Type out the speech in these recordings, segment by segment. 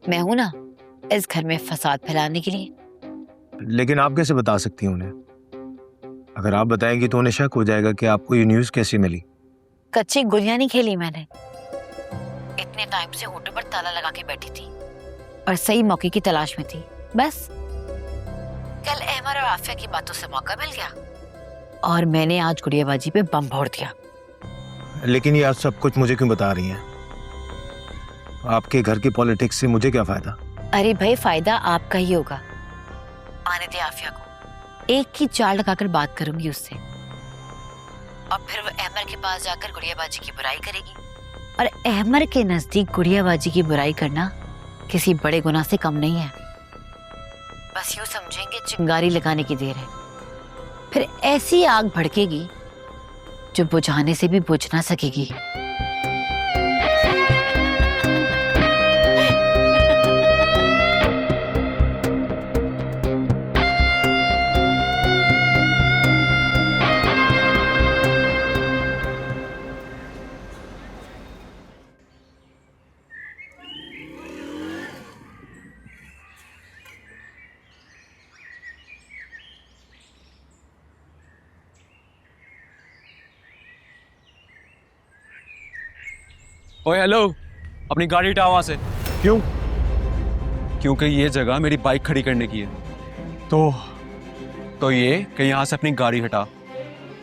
मैं हूं ना इस घर में फसाद फैलाने के लिए। लेकिन आप कैसे बता सकती हैं उन्हें? अगर आप बताएंगी तो उन्हें शक हो जाएगा कि आपको ये न्यूज़ कैसे मिली। कच्ची गुलियां नहीं खेली मैंने। इतने टाइम से होटल पर ताला लगा के बैठी थी और सही मौके की तलाश में थी। बस कल अहमद और आफिया की बातों से मौका मिल गया और मैंने आज गुड़ियाबाजी पे बम फोड़ दिया। लेकिन ये आप सब कुछ मुझे क्यों बता रही हैं? आपके घर की पॉलिटिक्स से मुझे क्या फायदा? अरे भाई, फायदा आपका ही होगा। आने दे आफिया को, एक ही चाल लगाकर बात करूंगी उससे और फिर वो अहमद के पास जाकर गुड़ियाबाजी की बुराई करेगी। और अहमद के नजदीक गुड़ियाबाजी की बुराई करना किसी बड़े गुनाह से कम नहीं है। बस यूं समझेंगे चिंगारी लगाने की देर है, फिर ऐसी आग भड़केगी जो बुझाने से भी बुझ ना सकेगी। ओए हेलो, अपनी गाड़ी हटा वहां से। क्यों? क्योंकि ये जगह मेरी बाइक खड़ी करने की है। तो ये कि यहाँ से अपनी गाड़ी हटा।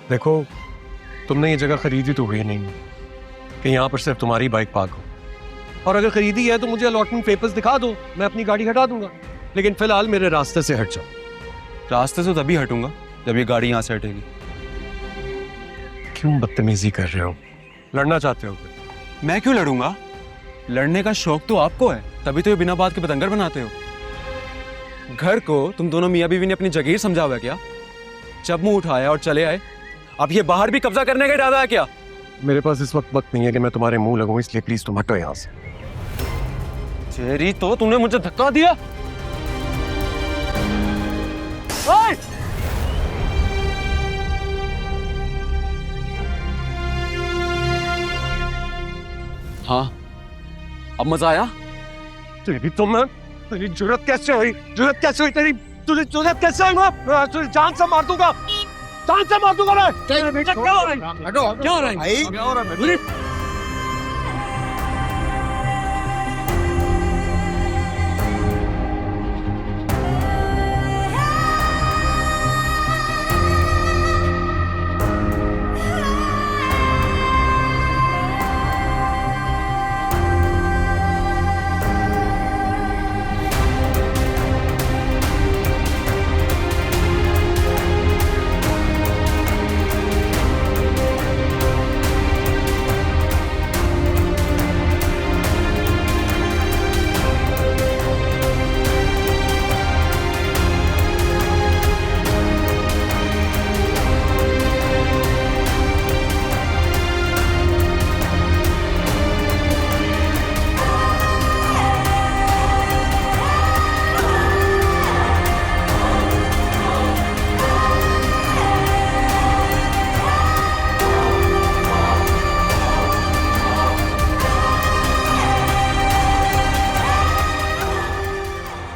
देखो, तुमने ये जगह खरीदी तो हुई नहीं कि यहाँ पर सिर्फ तुम्हारी बाइक पार्क हो। और अगर खरीदी है तो मुझे अलॉटमेंट पेपर्स दिखा दो, मैं अपनी गाड़ी हटा दूंगा। लेकिन फिलहाल मेरे रास्ते से हट जाओ। रास्ते से तभी हटूंगा जब ये गाड़ी यहाँ से हटेगी। क्यों बदतमीजी कर रहे हो? लड़ना चाहते हो फिर? मैं क्यों लड़ूंगा? लड़ने का शौक तो आपको है, तभी तो ये बिना बात के बतंगर बनाते हो। घर को तुम दोनों मियां बीवी ने अपनी जगीर समझा हुआ है क्या? जब मुंह उठाया और चले आए, अब ये बाहर भी कब्जा करने का इरादा है क्या? मेरे पास इस वक्त नहीं है कि मैं तुम्हारे मुंह लगूं, इसलिए प्लीज तुम हटो यहाँ से। चेरी, तो तुमने मुझे धक्का दिया। ओए! हाँ, अब मजा आया? तेरी जुर्रत कैसे हुई? जुर्रत कैसे हुई तेरी? तुझे जुर्रत कैसे हुई? मैं तुझे जान से मार दूंगा, जान से मार दूंगा मैं। बेटा क्या हो रहा है? क्या हो रहा है? क्या हो रहा है?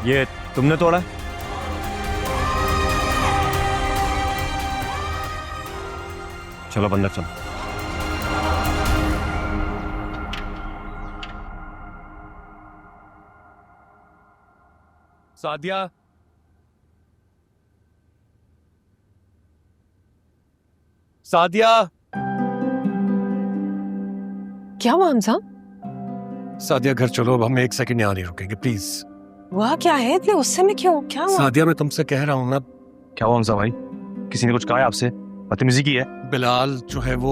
ये तुमने तोड़ा? चलो अंदर चलो। सादिया, सादिया, क्या हुआ हमजा? सादिया घर चलो, अब हम एक सेकंड यहाँ नहीं रुकेंगे प्लीज। हुआ क्या है? इतने गुस्से में क्यों? क्या हुआ? सादिया, मैं तुमसे कह रहा हूँ ना। क्या हुआ हमजा भाई? किसी ने कुछ कहा है आपसे? बदतमीजी की है? बिलाल जो है वो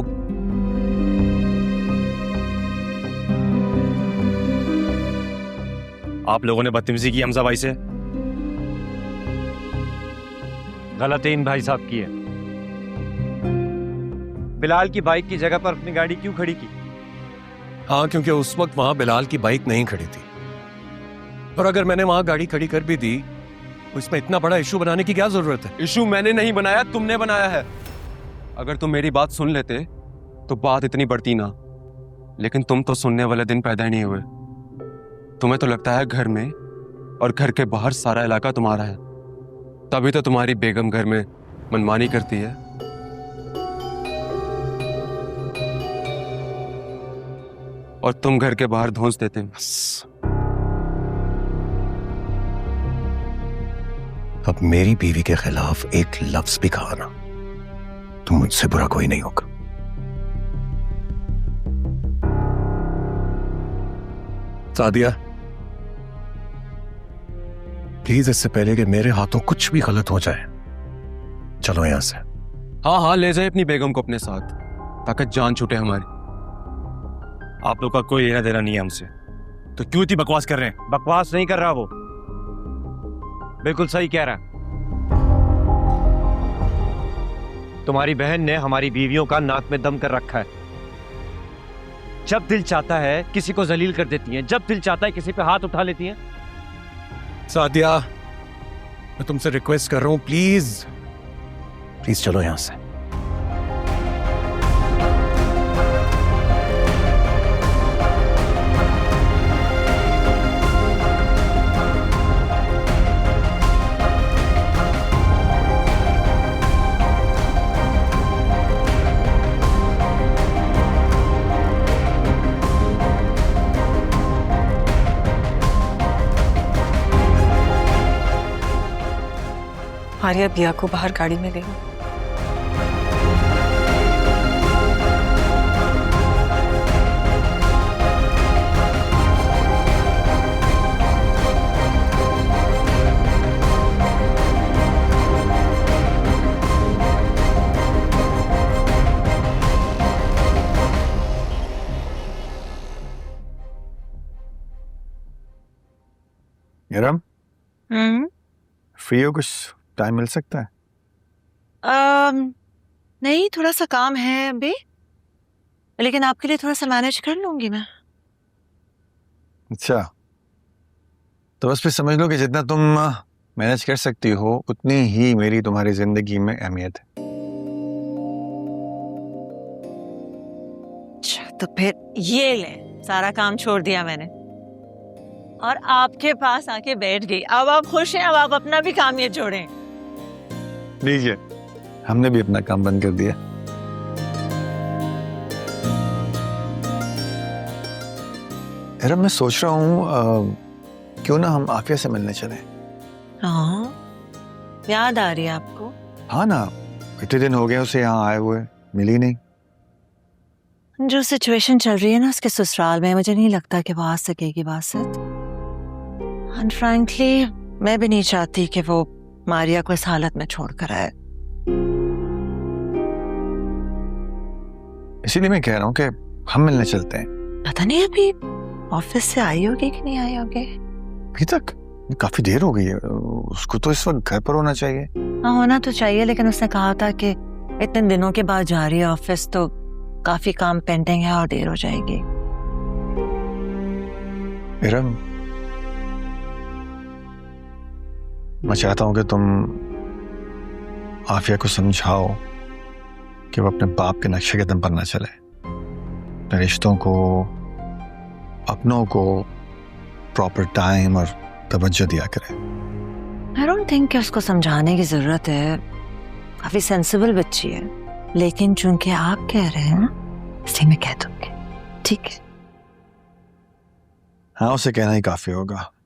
आप लोगों ने बदतमीजी की हमजा भाई से? गलती इन भाई साहब की है। बिलाल की बाइक की जगह पर अपनी गाड़ी क्यों खड़ी की? हाँ, क्योंकि उस वक्त वहां बिलाल की बाइक नहीं खड़ी थी। और अगर मैंने वहां गाड़ी खड़ी कर भी दी तो इसमें इतना बड़ा इशू बनाने की क्या जरूरत है? इशू मैंने नहीं बनाया, तुमने बनाया है। अगर तुम मेरी बात सुन लेते तो बात इतनी बढ़ती ना, लेकिन तुम तो सुनने वाले दिन पैदा ही नहीं हुए। तुम्हें तो लगता है घर में और घर के बाहर सारा इलाका तुम्हारा है, तभी तो तुम्हारी बेगम घर में मनमानी करती है। और तुम घर के बाहर धौंस देते हो। अब मेरी बीवी के खिलाफ एक लफ्ज भी कहा ना तो मुझसे बुरा कोई नहीं होगा। सादिया, प्लीज इससे पहले कि मेरे हाथों कुछ भी गलत हो जाए चलो यहां से। हाँ हाँ, ले जाए अपनी बेगम को अपने साथ ताकि जान छूटे हमारी। आप लोग का कोई लेना देना नहीं है हमसे, तो क्यों इतनी बकवास कर रहे हैं? बकवास नहीं कर रहा वो, बिल्कुल सही कह रहा है। तुम्हारी बहन ने हमारी बीवियों का नाक में दम कर रखा है। जब दिल चाहता है किसी को जलील कर देती हैं, जब दिल चाहता है किसी पे हाथ उठा लेती हैं। सादिया, मैं तुमसे रिक्वेस्ट कर रहा हूं, प्लीज प्लीज चलो यहां से। आर्या बिया को बाहर गाड़ी में ले लो। इरम, फ्री हो? कुछ टाइम मिल सकता है? नहीं, थोड़ा सा काम है अभी, लेकिन आपके लिए थोड़ा सा मैनेज कर लूंगी मैं। अच्छा, तो बस फिर समझ लो कि जितना तुम मैनेज कर सकती हो उतनी ही मेरी तुम्हारी जिंदगी में अहमियत है। अच्छा, तो फिर ये ले, सारा काम छोड़ दिया मैंने और आपके पास आके बैठ गई। अब आप खुश हैं? अब आप अपना भी काम ये जोड़ें। लीजिए, हमने भी अपना काम बंद कर दिया। इरम, मैं सोच रहा हूँ क्यों ना हम आफिया से मिलने चले। हाँ, याद आ रही है आपको? हाँ ना, इतने दिन हो गए उसे यहाँ आए हुए, मिली नहीं। जो सिचुएशन चल रही है ना उसके ससुराल में, मुझे नहीं लगता कि वो आ सकेगी बासित। एंड फ्रैंकली मैं भी नहीं चाहती कि वो मारिया को इस हालत में छोड़कर आए। इसीलिए मैं कह रहा हूँ कि हम मिलने चलते हैं। पता नहीं अभी ऑफिस से आई होगी कि नहीं आई होगी। अभी तक काफी देर हो गई है, उसको तो इस वक्त घर पर होना चाहिए। हाँ, होना तो चाहिए, लेकिन उसने कहा था कि इतने दिनों के बाद जा रही है ऑफिस तो काफी काम पेंडिंग है और देर हो जाएगी। इरम, मैं चाहता हूं कि तुम आफिया को समझाओ कि वो अपने बाप के नक्शे कदम पर ना चले, अपने रिश्तों को, अपनों को प्रॉपर टाइम और तवज्जो दिया करे। आई डोंट थिंक कि उसको समझाने की जरूरत है, काफी सेंसिबल बच्ची है, लेकिन चूंकि आप कह रहे हैं ना इसलिए मैं कह दूंगी। ठीक है? हाँ, उसे कहना ही काफी होगा।